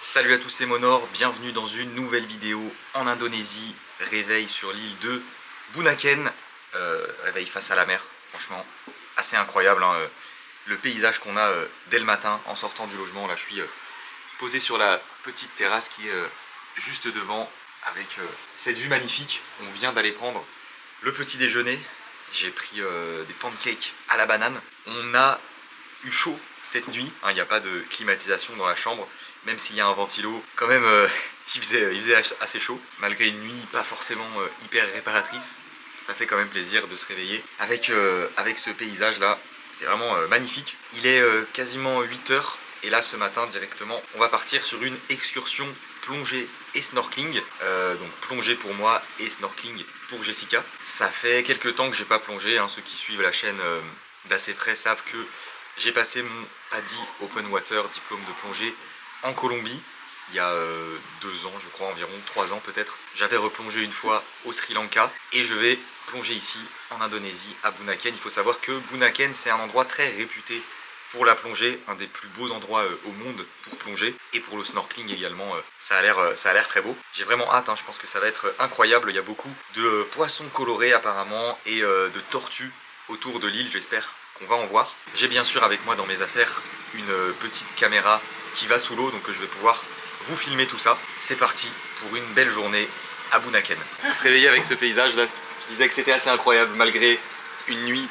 Salut à tous, c'est Monor, bienvenue dans une nouvelle vidéo en Indonésie, réveil sur l'île de Bunaken, réveil face à la mer, franchement assez incroyable hein, le paysage qu'on a dès le matin en sortant du logement. Là je suis posé sur la petite terrasse qui est juste devant avec cette vue magnifique. On vient d'aller prendre le petit déjeuner, j'ai pris des pancakes à la banane. On a eu chaud cette nuit, il n'y a pas de climatisation dans la chambre, même s'il y a un ventilo, quand même il faisait assez chaud, malgré une nuit pas forcément hyper réparatrice. Ça fait quand même plaisir de se réveiller avec ce paysage là, c'est vraiment magnifique. Il est quasiment 8 h et là ce matin directement on va partir sur une excursion plongée et snorkeling, donc plongée pour moi et snorkeling pour Jessica. Ça fait quelques temps que j'ai pas plongé, hein. Ceux qui suivent la chaîne d'assez près savent que j'ai passé mon PADI Open Water, diplôme de plongée, en Colombie, il y a 2 ans, je crois, environ 3 ans peut-être. J'avais replongé une fois au Sri Lanka et je vais plonger ici en Indonésie, à Bunaken. Il faut savoir que Bunaken, c'est un endroit très réputé pour la plongée, un des plus beaux endroits au monde pour plonger et pour le snorkeling également. Ça a l'air très beau. J'ai vraiment hâte, hein, je pense que ça va être incroyable. Il y a beaucoup de poissons colorés apparemment et de tortues autour de l'île, j'espère qu'on va en voir. J'ai bien sûr avec moi dans mes affaires une petite caméra qui va sous l'eau, donc je vais pouvoir vous filmer tout ça. C'est parti pour une belle journée à Bunaken. Se réveiller avec ce paysage là, je disais que c'était assez incroyable malgré une nuit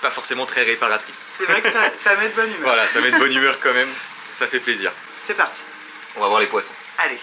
pas forcément très réparatrice. C'est vrai que ça met de bonne humeur. Voilà, ça met de bonne humeur quand même, ça fait plaisir. C'est parti. On va voir les poissons. Allez.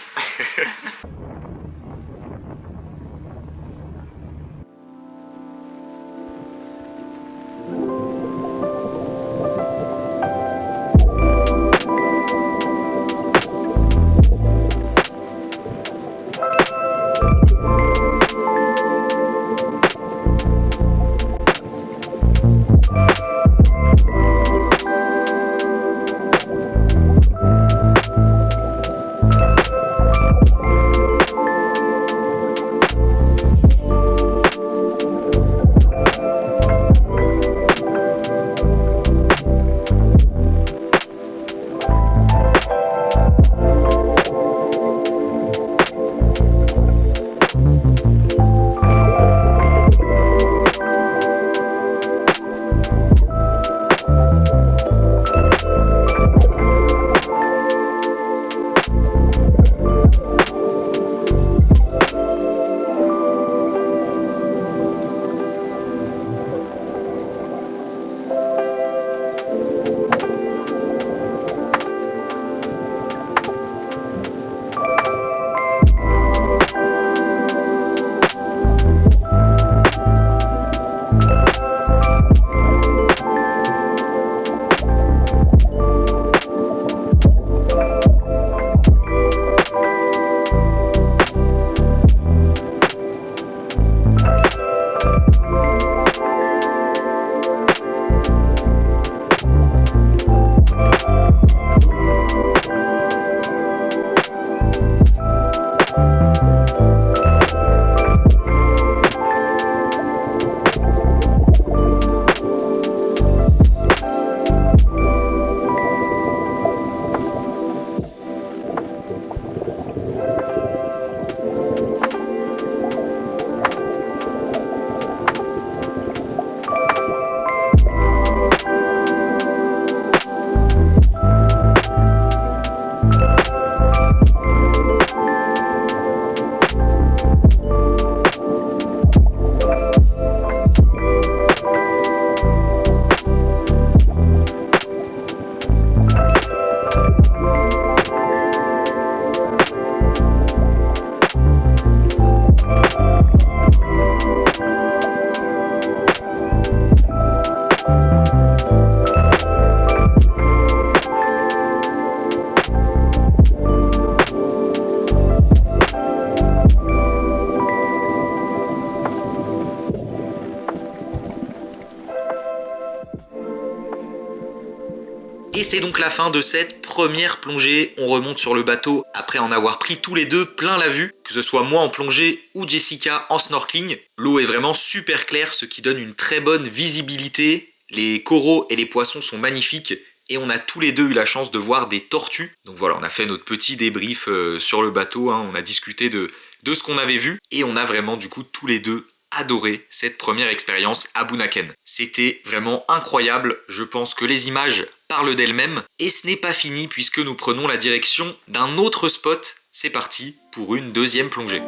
Et c'est donc la fin de cette première plongée. On remonte sur le bateau après en avoir pris tous les deux plein la vue, que ce soit moi en plongée ou Jessica en snorkeling. L'eau est vraiment super claire, ce qui donne une très bonne visibilité. Les coraux et les poissons sont magnifiques et on a tous les deux eu la chance de voir des tortues. Donc voilà, on a fait notre petit débrief sur le bateau, hein. On a discuté de ce qu'on avait vu et on a vraiment du coup tous les deux adoré cette première expérience à Bunaken. C'était vraiment incroyable, je pense que les images parlent d'elles-mêmes et ce n'est pas fini puisque nous prenons la direction d'un autre spot. C'est parti pour une deuxième plongée.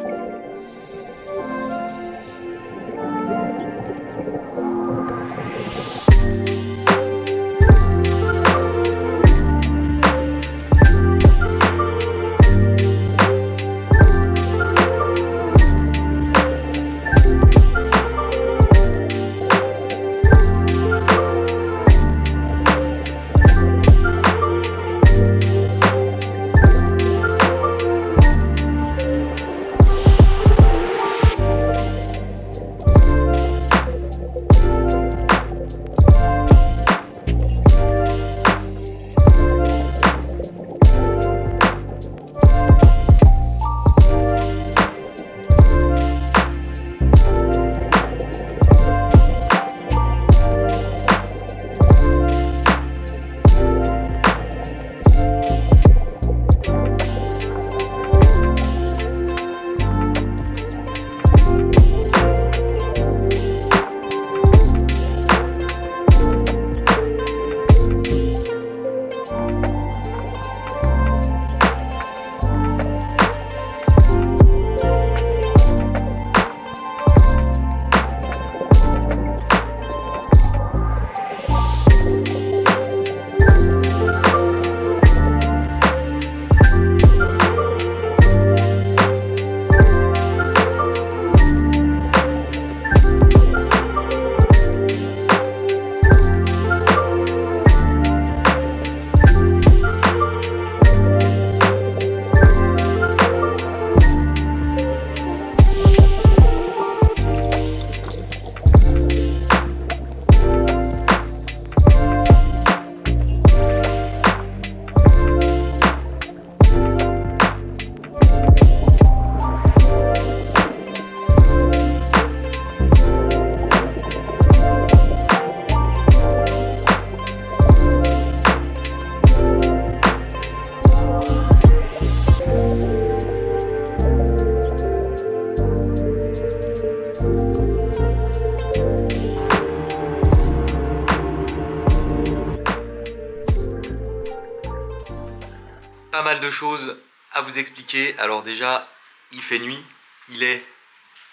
Pas mal de choses à vous expliquer. Alors déjà, il fait nuit, il est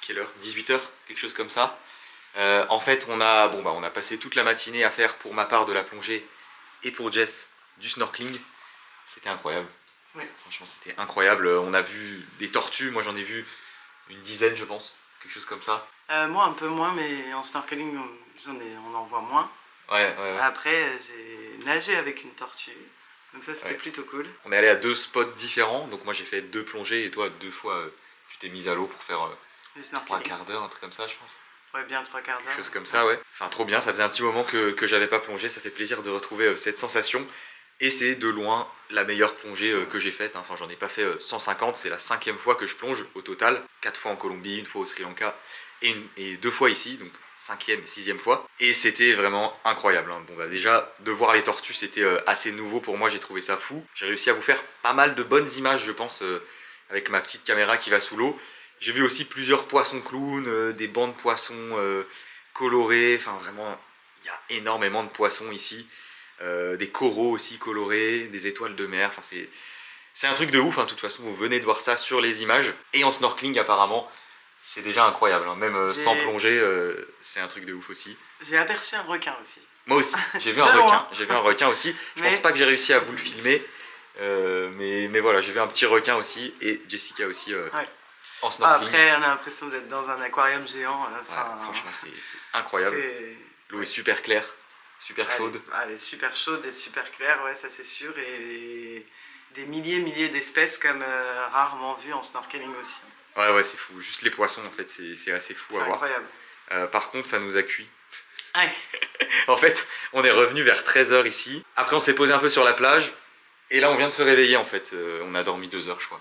quelle heure? 18 h, quelque chose comme ça. En fait, on a passé toute la matinée à faire pour ma part de la plongée et pour Jess du snorkeling. C'était incroyable. Oui. Franchement, c'était incroyable. On a vu des tortues, moi j'en ai vu une dizaine, je pense, quelque chose comme ça. Moi un peu moins, mais en snorkeling on en voit moins. Ouais. Après j'ai nagé avec une tortue, donc ça c'était plutôt cool. On est allé à 2 spots différents, donc moi j'ai fait 2 plongées et toi 2 fois tu t'es mise à l'eau pour faire Le snorkeling. 3 quarts d'heure, un truc comme ça je pense. Ouais, bien 3 quarts d'heure. Quelque chose comme ça, ouais. Enfin trop bien, ça faisait un petit moment que j'avais pas plongé, ça fait plaisir de retrouver cette sensation. Et c'est de loin la meilleure plongée que j'ai faite. Enfin, j'en ai pas fait 150, c'est la 5e fois que je plonge au total. 4 fois en Colombie, une fois au Sri Lanka et 2 fois ici, donc 5e et 6e fois. Et c'était vraiment incroyable. Hein. Bon, bah, déjà, de voir les tortues, c'était assez nouveau pour moi, j'ai trouvé ça fou. J'ai réussi à vous faire pas mal de bonnes images, je pense, avec ma petite caméra qui va sous l'eau. J'ai vu aussi plusieurs poissons clowns, des bancs de poissons colorés. Enfin, vraiment, il y a énormément de poissons ici. Des coraux aussi colorés, des étoiles de mer, enfin c'est un truc de ouf, hein. De toute façon vous venez de voir ça sur les images, et en snorkeling apparemment c'est déjà incroyable, hein. Même sans plonger c'est un truc de ouf aussi. J'ai aperçu un requin aussi. Moi aussi, j'ai vu un requin aussi, je pense pas que j'ai réussi à vous le filmer, mais voilà, j'ai vu un petit requin aussi, et Jessica aussi en snorkeling. Après on a l'impression d'être dans un aquarium géant, franchement c'est incroyable, l'eau est super claire. Super chaude. Elle est super chaude et super claire, ouais, ça c'est sûr. Et des milliers d'espèces comme rarement vues en snorkeling aussi. Ouais, c'est fou. Juste les poissons, en fait, c'est assez fou à voir. C'est incroyable. Par contre, ça nous a cuit. Ouais. En fait, on est revenu vers 13 h ici. Après, on s'est posé un peu sur la plage. Et là, on vient de se réveiller, en fait. On a dormi 2 heures, je crois.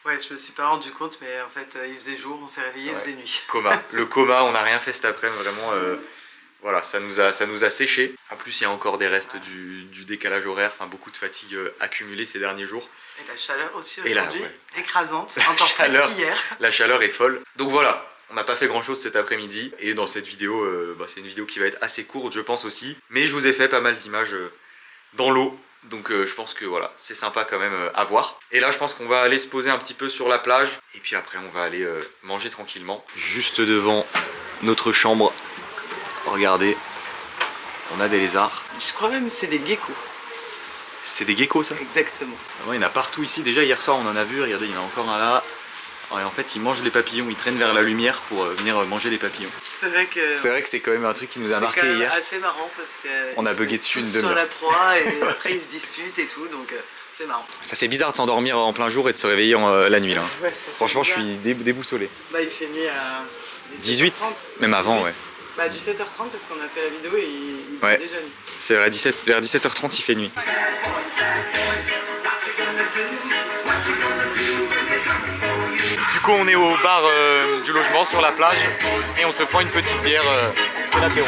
Ouais, je me suis pas rendu compte, mais en fait, il faisait jour, on s'est réveillé, il faisait nuit. Coma. Le coma, on n'a rien fait cet après-midi, vraiment... Voilà, ça nous a séché. En plus, il y a encore des restes du décalage horaire, enfin beaucoup de fatigue accumulée ces derniers jours. Et la chaleur aussi Et là, aujourd'hui, ouais. écrasante, encore plus qu'hier. La chaleur est folle. Donc voilà, on n'a pas fait grand chose cet après-midi. Et dans cette vidéo, c'est une vidéo qui va être assez courte, je pense aussi. Mais je vous ai fait pas mal d'images dans l'eau. Donc je pense que voilà, c'est sympa quand même à voir. Et là, je pense qu'on va aller se poser un petit peu sur la plage. Et puis après, on va aller manger tranquillement. Juste devant notre chambre. Regardez, on a des lézards. Je crois même que c'est des geckos. C'est des geckos, ça? Exactement. Ouais, il y en a partout ici. Déjà hier soir on en a vu, regardez, il y en a encore un là. Et en fait ils mangent les papillons, ils traînent vers la lumière pour venir manger les papillons. C'est vrai que c'est quand même un truc qui nous a marqué hier. C'est assez marrant parce on a bugué dessus une demi-heure. demi-heure. Sur la proie et après ils se disputent et tout, donc c'est marrant. Ça fait bizarre de s'endormir en plein jour et de se réveiller la nuit là. Ouais, franchement je suis déboussolé. Bah il fait nuit à 18, même avant ouais. Bah 17h30 parce qu'on a fait la vidéo et il ouais. fait déjà nuit. C'est vrai, vers 17h30 il fait nuit. Du coup on est au bar du logement sur la plage et on se prend une petite bière, c'est l'apéro.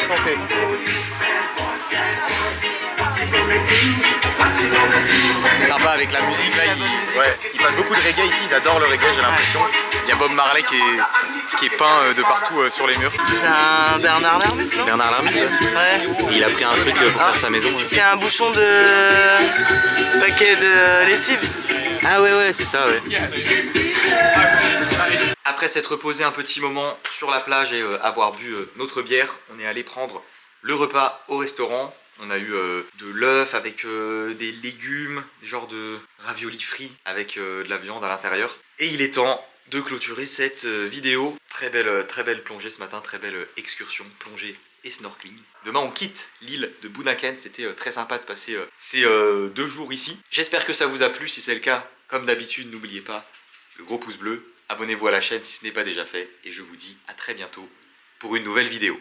Santé. C'est sympa avec la musique là, ils passent beaucoup de reggae ici, ils adorent le reggae j'ai l'impression. Il y a Bob Marley qui est peint de partout sur les murs. C'est un Bernard Lermite, non? Bernard Lermite ouais. Et il a pris un truc pour faire sa maison. C'est un bouchon de paquet de lessive. Ah ouais c'est ça ouais. Après s'être posé un petit moment sur la plage et avoir bu notre bière, on est allé prendre le repas au restaurant. On a eu de l'œuf avec des légumes, des genres de raviolis frits avec de la viande à l'intérieur. Et il est temps de clôturer cette vidéo. Très belle plongée ce matin, très belle excursion, plongée et snorkeling. Demain on quitte l'île de Bunaken, c'était très sympa de passer ces 2 jours ici. J'espère que ça vous a plu, si c'est le cas, comme d'habitude, n'oubliez pas le gros pouce bleu, abonnez-vous à la chaîne si ce n'est pas déjà fait, et je vous dis à très bientôt pour une nouvelle vidéo.